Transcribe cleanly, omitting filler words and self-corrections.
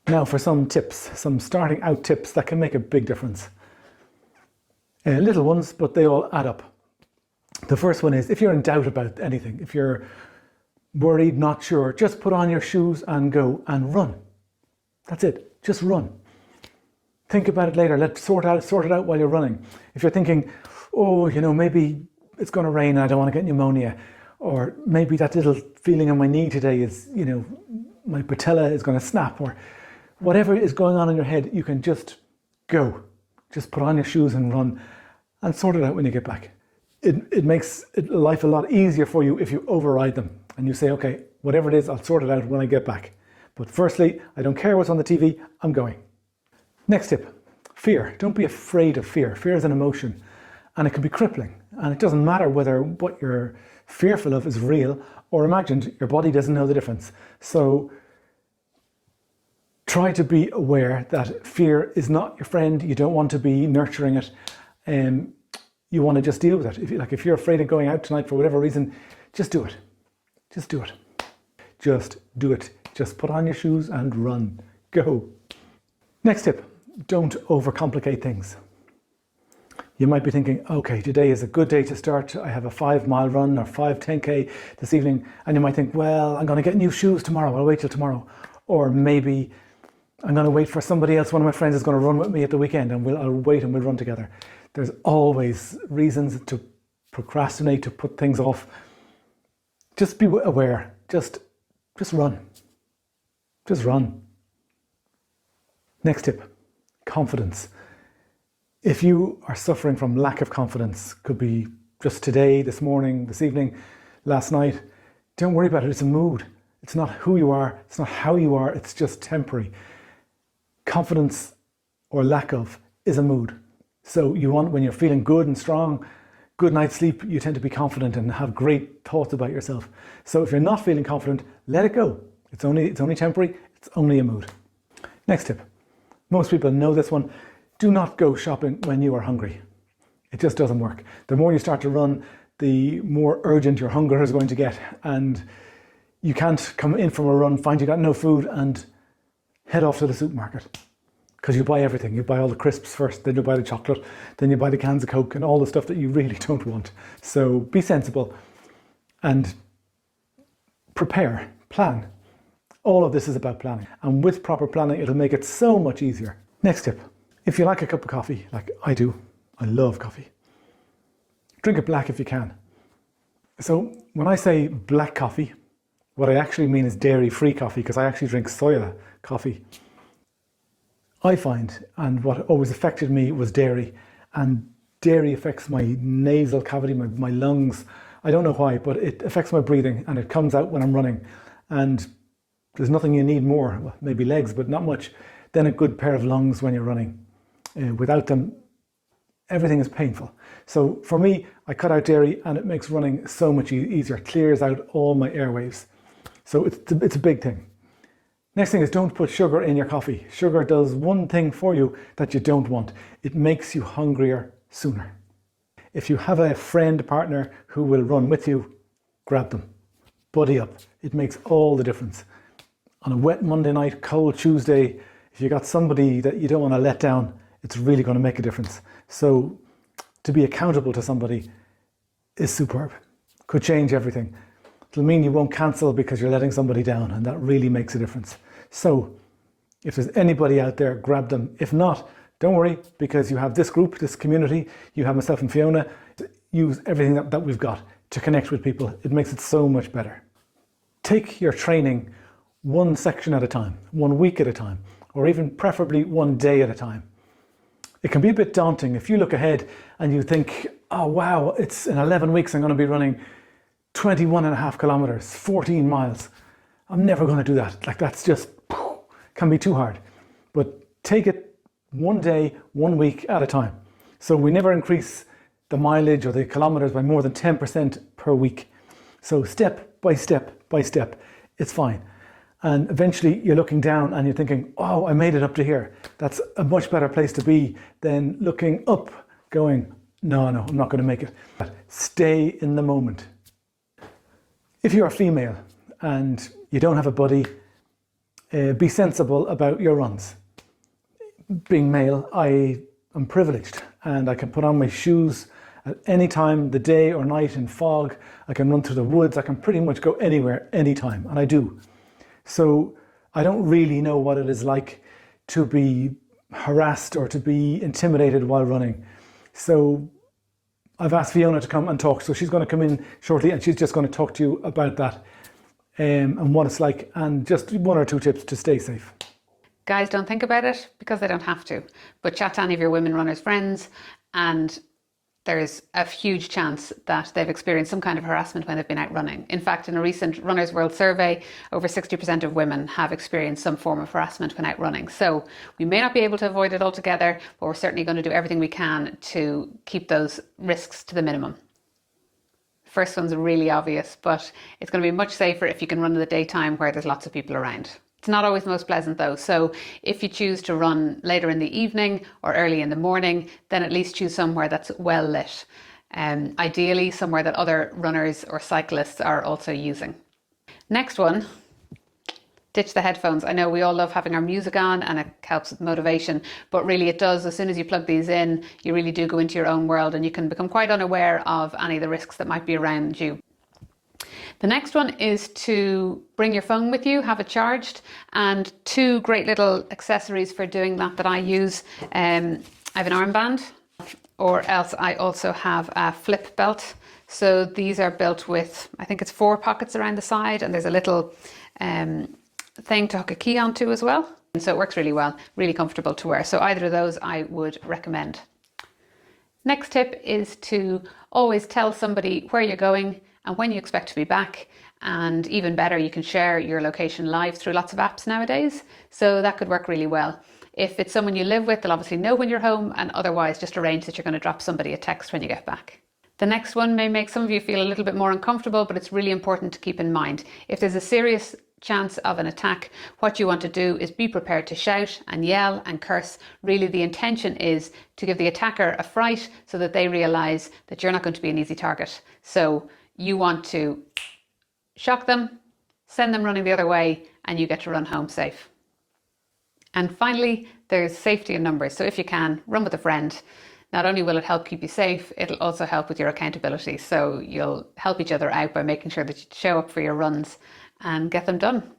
Now for some tips, some starting out tips that can make a big difference. Little ones, but they all add up. The first one is, if you're in doubt about anything, if you're worried, not sure, just put on your shoes and go and run. That's it, just run. Think about it later, let's sort it out while you're running. If you're thinking, oh, maybe it's going to rain and I don't want to get pneumonia, or maybe that little feeling on my knee today is, my patella is going to snap, or whatever is going on in your head, you can just go. Just put on your shoes and run and sort it out when you get back. It makes life a lot easier for you if you override them and you say, okay, whatever it is, I'll sort it out when I get back. But firstly, I don't care what's on the TV, I'm going. Next tip, fear. Don't be afraid of fear. Fear is an emotion and it can be crippling. And it doesn't matter whether what you're fearful of is real or imagined, your body doesn't know the difference. So try to be aware that fear is not your friend. You don't want to be nurturing it. You want to just deal with it. If you're afraid of going out tonight for whatever reason, just do it. Just do it. Just do it. Just put on your shoes and run. Go. Next tip, don't overcomplicate things. You might be thinking, okay, today is a good day to start. I have a 5-mile run or 10K this evening. And you might think, well, I'm going to get new shoes tomorrow. I'll wait till tomorrow. Or maybe I'm going to wait for somebody else. One of my friends is going to run with me at the weekend and I'll wait and we'll run together. There's always reasons to procrastinate, to put things off. Just be aware. Just run. Just run. Next tip, confidence. If you are suffering from lack of confidence, could be just today, this morning, this evening, last night, don't worry about it. It's a mood. It's not who you are. It's not how you are. It's just temporary. Confidence or lack of is a mood. So when you're feeling good and strong, good night's sleep, you tend to be confident and have great thoughts about yourself. So if you're not feeling confident, let it go. It's only temporary. It's only a mood. Next tip. Most people know this one. Do not go shopping when you are hungry. It just doesn't work. The more you start to run, the more urgent your hunger is going to get. And you can't come in from a run, find you got no food and head off to the supermarket. Because you buy everything. You buy all the crisps first, then you buy the chocolate, then you buy the cans of Coke and all the stuff that you really don't want. So be sensible and prepare, plan. All of this is about planning. And with proper planning, it'll make it so much easier. Next tip. If you like a cup of coffee, like I do, I love coffee. Drink it black if you can. So when I say black coffee, what I actually mean is dairy-free coffee, because I actually drink soya coffee. I find, and what always affected me was dairy, and dairy affects my nasal cavity, my lungs. I don't know why, but it affects my breathing and it comes out when I'm running. And there's nothing you need more, well, maybe legs, but not much, than a good pair of lungs when you're running. Without them, everything is painful. So for me, I cut out dairy and it makes running so much easier, clears out all my airwaves. So it's a big thing. Next thing is, don't put sugar in your coffee. Sugar does one thing for you that you don't want. It makes you hungrier sooner. If you have a friend, partner who will run with you, grab them. Buddy up. It makes all the difference. On a wet Monday night, cold Tuesday, if you got somebody that you don't want to let down, it's really going to make a difference. So to be accountable to somebody is superb. Could change everything. It'll mean you won't cancel because you're letting somebody down, and that really makes a difference. So if there's anybody out there, grab them. If not, don't worry, because you have this group, this community, you have myself and Fiona. Use everything that we've got to connect with people. It makes it so much better. Take your training one section at a time, 1 week at a time, or even preferably 1 day at a time. It can be a bit daunting if you look ahead and you think, oh wow, it's in 11 weeks I'm going to be running 21.5 kilometers, 14 miles. I'm never going to do that. Like that's just, can be too hard. But take it 1 day, 1 week at a time. So we never increase the mileage or the kilometers by more than 10% per week. So step by step by step, it's fine. And eventually you're looking down and you're thinking, oh, I made it up to here. That's a much better place to be than looking up, going, no, I'm not going to make it. Stay in the moment. If you're a female and you don't have a buddy, Be sensible about your runs. Being male, I am privileged and I can put on my shoes at any time, the day or night in fog. I can run through the woods. I can pretty much go anywhere, anytime, and I do. So I don't really know what it is like to be harassed or to be intimidated while running. So I've asked Fiona to come and talk. So she's going to come in shortly and she's just going to talk to you about that and what it's like, and just 1 or 2 tips to stay safe. Guys, don't think about it because they don't have to, but chat to any of your women runners friends, and there's a huge chance that they've experienced some kind of harassment when they've been out running. In fact, in a recent Runner's World survey, over 60% of women have experienced some form of harassment when out running. So we may not be able to avoid it altogether, but we're certainly going to do everything we can to keep those risks to the minimum. First one's really obvious, but it's going to be much safer if you can run in the daytime where there's lots of people around. It's not always the most pleasant though, so if you choose to run later in the evening or early in the morning, then at least choose somewhere that's well lit. Ideally somewhere that other runners or cyclists are also using. Next one, ditch the headphones. I know we all love having our music on and it helps with motivation, but really it does. As soon as you plug these in, you really do go into your own world and you can become quite unaware of any of the risks that might be around you. The next one is to bring your phone with you, have it charged, and 2 great little accessories for doing that I use. I have an armband, or else I also have a flip belt. So these are built with, I think it's 4 pockets around the side, and there's a little thing to hook a key onto as well. And so it works really well, really comfortable to wear. So either of those I would recommend. Next tip is to always tell somebody where you're going and when you expect to be back, and even better, you can share your location live through lots of apps nowadays, so that could work really well. If it's someone you live with, they'll obviously know when you're home, and otherwise just arrange that you're going to drop somebody a text when you get back. The next one may make some of you feel a little bit more uncomfortable, but it's really important to keep in mind. If there's a serious chance of an attack, what you want to do is be prepared to shout and yell and curse. Really, the intention is to give the attacker a fright so that they realise that you're not going to be an easy target. So you want to shock them, send them running the other way, and you get to run home safe. And finally, there's safety in numbers. So if you can, run with a friend. Not only will it help keep you safe, it'll also help with your accountability. So you'll help each other out by making sure that you show up for your runs and get them done.